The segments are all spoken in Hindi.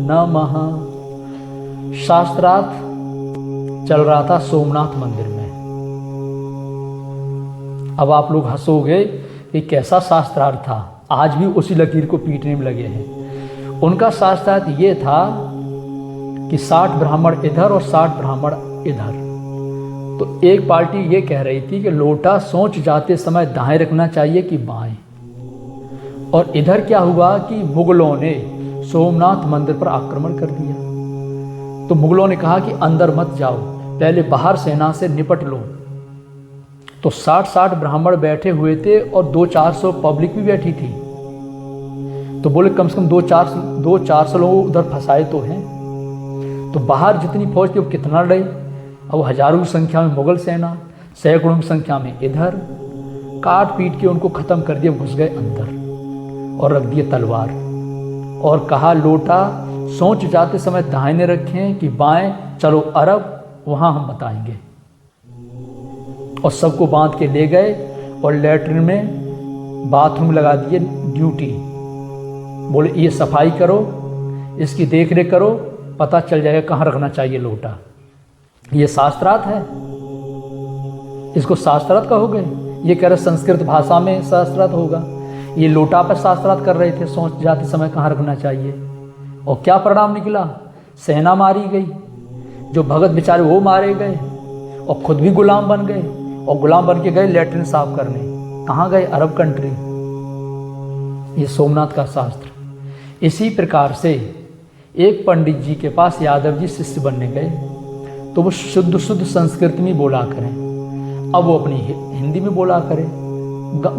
नमः। शास्त्रार्थ चल रहा था सोमनाथ मंदिर में। अब आप लोग हंसोगे कि कैसा शास्त्रार्थ था, आज भी उसी लकीर को पीटने में लगे हैं। उनका शास्त्रार्थ ये था कि 60 ब्राह्मण इधर और 60 ब्राह्मण इधर। तो एक पार्टी ये कह रही थी कि लोटा सोच जाते समय दाएं रखना चाहिए कि बाएं। और इधर क्या हुआ कि मुगलों ने सोमनाथ मंदिर पर आक्रमण कर दिया। तो मुगलों ने कहा कि अंदर मत जाओ, पहले बाहर सेना से निपट लो। तो 60-60 ब्राह्मण बैठे हुए थे और 200-400 पब्लिक भी बैठी थी। तो बोले कम से कम 200-400 लोग उधर फंसाए तो हैं। तो बाहर जितनी फौज थी वो कितना लड़े। अब हजारों की संख्या में मुगल सेना, सैकड़ों की संख्या में इधर, काट पीट के उनको खत्म कर दिया। घुस गए अंदर और रख दिए तलवार और कहा लोटा सोच जाते समय दाहिने रखें कि बाएं, चलो अरब वहां हम बताएंगे। और सबको बांध के ले गए और लैट्रिन में बाथरूम लगा दिए ड्यूटी। बोले ये सफाई करो, इसकी देख रेख करो, पता चल जाएगा कहाँ रखना चाहिए लोटा। ये शास्त्रार्थ है, इसको शास्त्रार्थ कहोगे? ये कह रहे संस्कृत भाषा में शास्त्रार्थ होगा। ये लोटा पर शास्त्रार्थ कर रहे थे, सोच जाते समय कहाँ रखना चाहिए। और क्या परिणाम निकला? सेना मारी गई, जो भगत बेचारे वो मारे गए और खुद भी गुलाम बन गए। और गुलाम बन के गए लैट्रिन साफ करने। कहाँ गए? Arab country. ये सोमनाथ का शास्त्र। इसी प्रकार से एक पंडित जी के पास यादव जी शिष्य बनने गए। तो वो शुद्ध शुद्ध संस्कृत में बोला करें। अब वो अपनी हिंदी में बोला करें,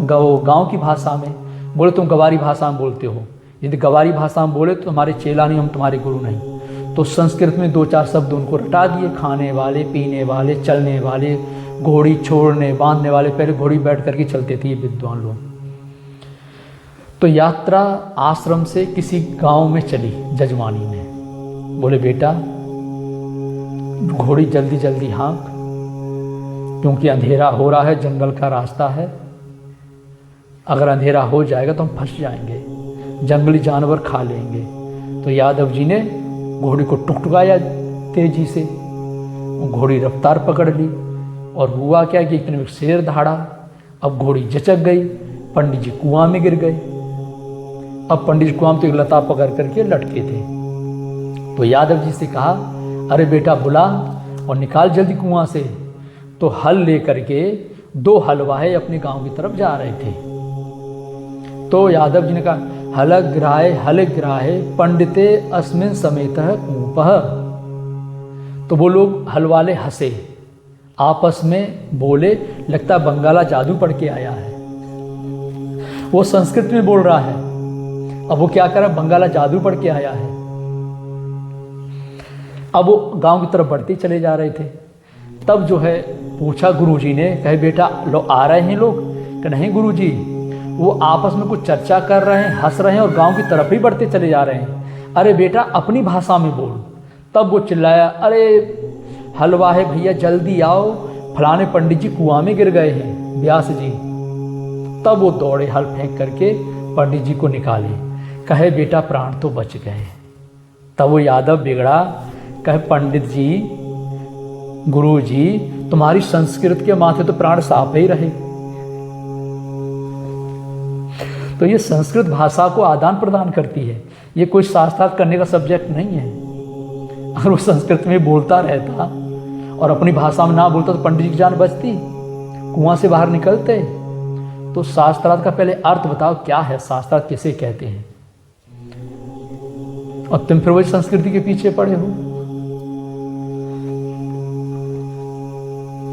गांव की भाषा में। बोले तुम गवारी भाषा में बोलते हो, यदि गवारी भाषा में बोले तो हमारे चेला नहीं, हम तुम्हारे गुरु नहीं। तो संस्कृत में 2-4 शब्द उनको रटा दिए। खाने वाले, पीने वाले, चलने वाले, घोड़ी छोड़ने बांधने वाले। पहले घोड़ी बैठ करके चलते थे ये विद्वान लोग। तो यात्रा आश्रम से किसी गांव में चली, जजवानी में। बोले बेटा घोड़ी जल्दी जल्दी हाँक, क्योंकि अंधेरा हो रहा है, जंगल का रास्ता है। अगर अंधेरा हो जाएगा तो हम फंस जाएंगे, जंगली जानवर खा लेंगे। तो यादव जी ने घोड़ी को टुकटुकाया तेजी से, घोड़ी रफ्तार पकड़ ली। और हुआ क्या कि इतने में शेर दहाड़ा। अब घोड़ी जचक गई, पंडित जी कुआं में गिर गए। अब पंडित जी कुआं में तो एक लता पकड़ करके लटके थे। तो यादव जी से कहा अरे बेटा बुला और निकाल जल्दी कुआं से। तो हल लेकर के 2 हलवाहे अपने गांव की तरफ जा रहे थे। तो यादव जी ने कहा हल ग्राहे पंडिते अस्मिन समेतः कूपः। तो वो लोग हलवाले हंसे, आपस में बोले लगता बंगाला जादू पढ़ के आया है। वो संस्कृत में बोल रहा है, अब वो क्या कर रहा है? बंगाला जादू पढ़ के आया है। अब वो गांव की तरफ बढ़ते चले जा रहे थे। तब जो है पूछा गुरुजी ने, कहे बेटा लो आ रहे हैं लोग? कि नहीं गुरुजी, वो आपस में कुछ चर्चा कर रहे हैं, हंस रहे हैं और गांव की तरफ ही बढ़ते चले जा रहे हैं। अरे बेटा अपनी भाषा में बोल। तब वो चिल्लाया अरे हलवाहे भैया जल्दी आओ, फलाने पंडित जी कुआं में गिर गए हैं, व्यास जी। तब वो दौड़े हल फेंक करके पंडित जी को निकाले। कहे बेटा प्राण तो बच गए। तब वो यादव बिगड़ा, कहे पंडित जी, गुरु जी, तुम्हारी संस्कृत के माथे तो प्राण साफ ही रहे। तो ये संस्कृत भाषा को आदान प्रदान करती है, ये कोई शास्त्रार्थ करने का सब्जेक्ट नहीं है। अगर वो संस्कृत में बोलता रहता और अपनी भाषा में ना बोलता तो पंडित जी की जान बचती, कुआं से बाहर निकलते। तो शास्त्रार्थ का पहले अर्थ बताओ क्या है, शास्त्रार्थ किसे कहते हैं। और तुम फिर वही संस्कृति के पीछे पड़े हो।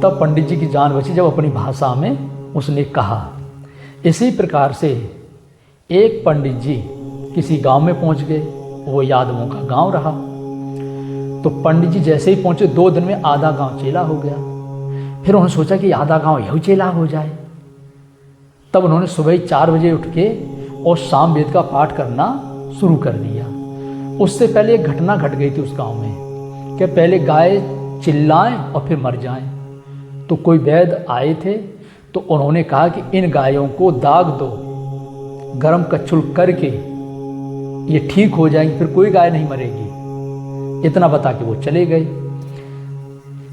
तब पंडित जी की जान बची जब अपनी भाषा में उसने कहा। इसी प्रकार से एक पंडित जी किसी गांव में पहुंच गए, वो यादवों का गांव रहा। तो पंडित जी जैसे ही पहुंचे 2 दिन में आधा गांव चेला हो गया। फिर उन्होंने सोचा कि आधा गांव यही चेला हो जाए। तब उन्होंने सुबह 4 बजे उठ के और शाम वेद का पाठ करना शुरू कर दिया। उससे पहले एक घटना घट गई थी उस गांव में कि पहले गाय चिल्लाएं और फिर मर जाएं। तो कोई वैद्य आए थे, तो उन्होंने कहा कि इन गायों को दाग दो, गरम कच्छुल करके ये ठीक हो जाएंगे, फिर कोई गाय नहीं मरेगी। इतना बता के वो चले गए।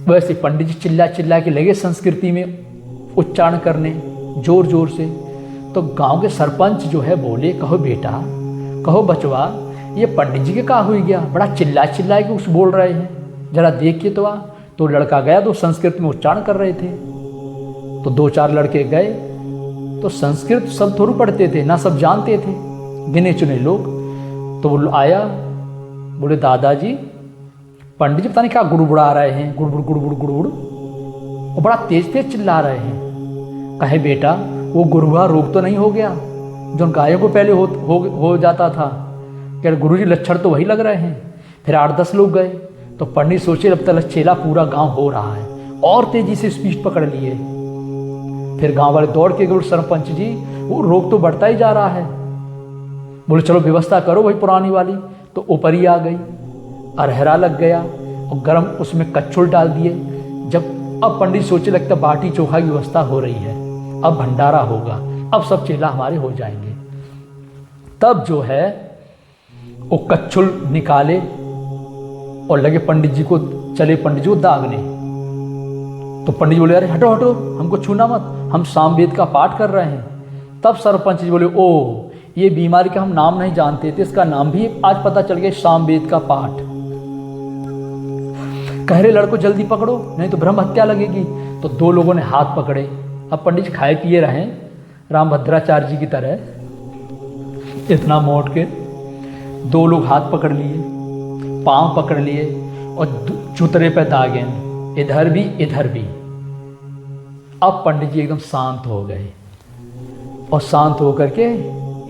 वैसे पंडित जी चिल्ला चिल्ला के लगे संस्कृति में उच्चारण करने जोर जोर से। तो गांव के सरपंच जो है बोले, कहो बेटा, कहो बचवा, ये पंडित जी के का हो गया, बड़ा चिल्ला चिल्ला के कुछ बोल रहे हैं, जरा देखिए तो आ। तो लड़का गया, तो संस्कृत में उच्चारण कर रहे थे। तो 2-4 लड़के गए, तो संस्कृत सब थोड़ी पढ़ते थे ना, सब जानते थे, गिने चुने लोग। तो वो आया, बोले दादाजी, पंडित जी पता नहीं क्या गुड़गुड़ा रहे हैं, गुड़गुड़ गुड़गुड़ गुड़गुड़, वो बड़ा तेज तेज चिल्ला रहे हैं। कहे बेटा, वो गुरुआ रोग तो नहीं हो गया जो गायों को पहले हो जाता था? क्या गुरुजी लक्षण तो वही लग रहे हैं। फिर 8-10 लोग गए, तो पंडित सोचे अब तक चेला पूरा गांव हो रहा है, और तेजी से स्पीड पकड़ लिए। फिर गांव वाले दौड़ के गए, सरपंच जी वो रोग तो बढ़ता ही जा रहा है। बोले चलो व्यवस्था करो वही पुरानी वाली। तो ऊपर ही आ गई, अरहरा लग गया और गरम उसमें कच्छुल डाल दिए। जब अब पंडित सोचे लगता बाटी चोखा की व्यवस्था हो रही है, अब भंडारा होगा, अब सब चेला हमारे हो जाएंगे। तब जो है वो कच्छुल निकाले और लगे पंडित जी को, चले पंडित जी को दागने। तो पंडित जी बोले अरे हटो हटो, हमको छूना मत, हम सामवेद का पाठ कर रहे हैं। तब सरपंच जी बोले ओ, ये बीमारी का हम नाम नहीं जानते थे, इसका नाम भी आज पता चल गया, सामवेद का पाठ। कह रहे लड़को जल्दी पकड़ो नहीं तो ब्रह्म हत्या लगेगी। तो 2 लोगों ने हाथ पकड़े। अब पंडित जी खाए पिए रहे रामभद्राचार्य जी की तरह, इतना मोट के 2 लोग हाथ पकड़ लिए, पांव पकड़ लिए और चुतरे पे दागे, इधर भी इधर भी। अब पंडित जी एकदम शांत हो गए और शांत होकर के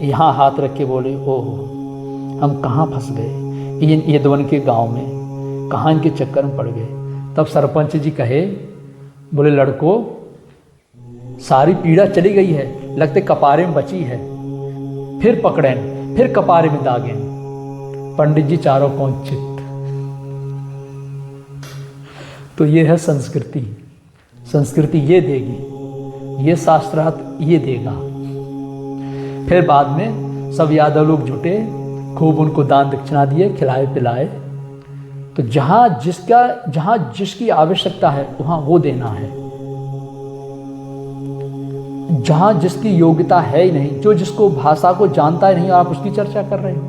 यहाँ हाथ रख के बोले ओह, हम कहाँ फंस गए, ये दोन के गांव में, कहाँ इनके चक्कर में पड़ गए। तब सरपंच जी कहे, बोले लड़को, सारी पीड़ा चली गई है, लगते कपारे में बची है। फिर पकड़ें, फिर कपारे में दागें। पंडित जी चारों कोण चित्त। तो ये है संस्कृति। संस्कृति ये देगी, ये शास्त्रार्थ ये देगा। फिर बाद में सब यादव लोग जुटे, खूब उनको दान दक्षिणा दिए, खिलाए पिलाए। तो जहाँ जिसकी आवश्यकता है वहाँ वो देना है। जहाँ जिसकी योग्यता है ही नहीं, जो जिसको भाषा को जानता ही नहीं, आप उसकी चर्चा कर रहे हो।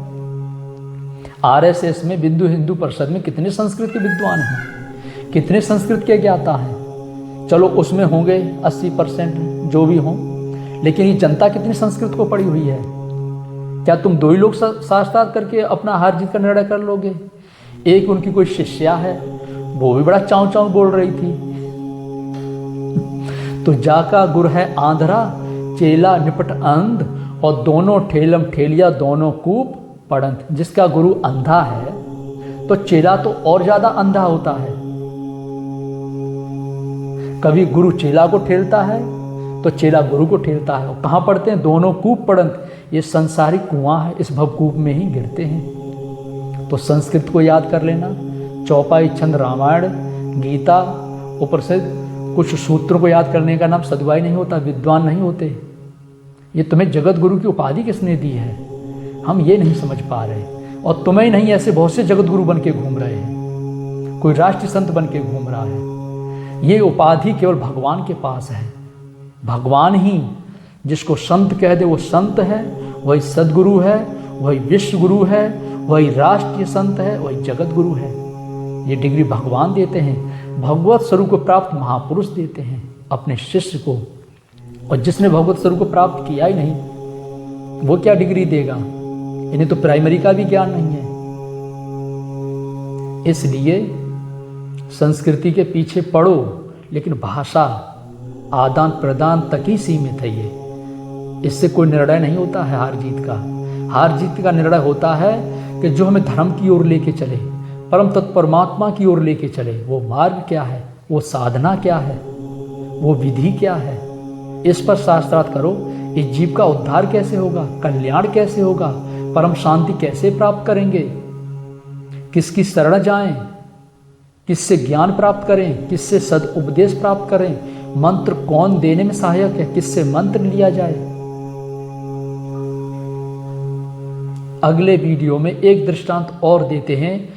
आरएसएस में, बिंदु हिंदू परिषद में कितने संस्कृत के विद्वान हैं, कितने संस्कृत के ज्ञाता हैं। चलो उसमें होंगे 80% जो भी हों, लेकिन ये जनता कितनी संस्कृत को पढ़ी हुई है। क्या तुम 2 ही लोग शास्त्रार्थ करके अपना हार जीत का निर्णय कर लोगे? एक उनकी कोई शिष्या है, वो भी बड़ा चाँव चाँव बोल रही थी। तो जाका गुर है आंधरा, चेला निपट अंध, और दोनों ठेलम ठेलिया दोनों कूप पड़ंत। जिसका गुरु अंधा है तो चेला तो और ज्यादा अंधा होता है। कभी गुरु चेला को ठेलता है तो चेला गुरु को ठेलता है। और कहाँ पड़ते हैं? दोनों कूप पड़ंत। ये संसारिक कुआं है, इस भवकूप में ही गिरते हैं। तो संस्कृत को याद कर लेना, चौपाई छंद रामायण गीता, ऊपर से कुछ सूत्रों को याद करने का नाम सदुआई नहीं होता, विद्वान नहीं होते। ये तुम्हें जगत गुरु की उपाधि किसने दी है? हम ये नहीं समझ पा रहे। और तुम्हें नहीं, ऐसे बहुत से जगत गुरु बन के घूम रहे हैं, कोई राष्ट्रीय संत बन के घूम रहा है। ये उपाधि केवल भगवान के पास है। भगवान ही जिसको संत कह दे वो संत है, वही सदगुरु है, वही विश्व गुरु है, वही राष्ट्रीय संत है, वही जगत गुरु है। ये डिग्री भगवान देते हैं, भगवत स्वरूप को प्राप्त महापुरुष देते हैं अपने शिष्य को। और जिसने भगवत स्वरूप को प्राप्त किया ही नहीं, वो क्या डिग्री देगा? इन्हें तो प्राइमरी का भी ज्ञान नहीं है। इसलिए संस्कृति के पीछे पड़ो, लेकिन भाषा आदान प्रदान तक ही सीमित है। ये इससे कोई निर्णय नहीं होता है हार जीत का। हार जीत का निर्णय होता है कि जो हमें धर्म की ओर लेके चले, परम तत्व परमात्मा की ओर लेके चले, वो मार्ग क्या है, वो साधना क्या है, वो विधि क्या है। इस पर शास्त्रार्थ करो। इस जीव का उद्धार कैसे होगा, कल्याण कैसे होगा, परम शांति कैसे प्राप्त करेंगे, किसकी शरण जाएं, किससे ज्ञान प्राप्त करें, किससे सद उपदेश प्राप्त करें, मंत्र कौन देने में सहायक है, किससे मंत्र लिया जाए। अगले वीडियो में एक दृष्टांत और देते हैं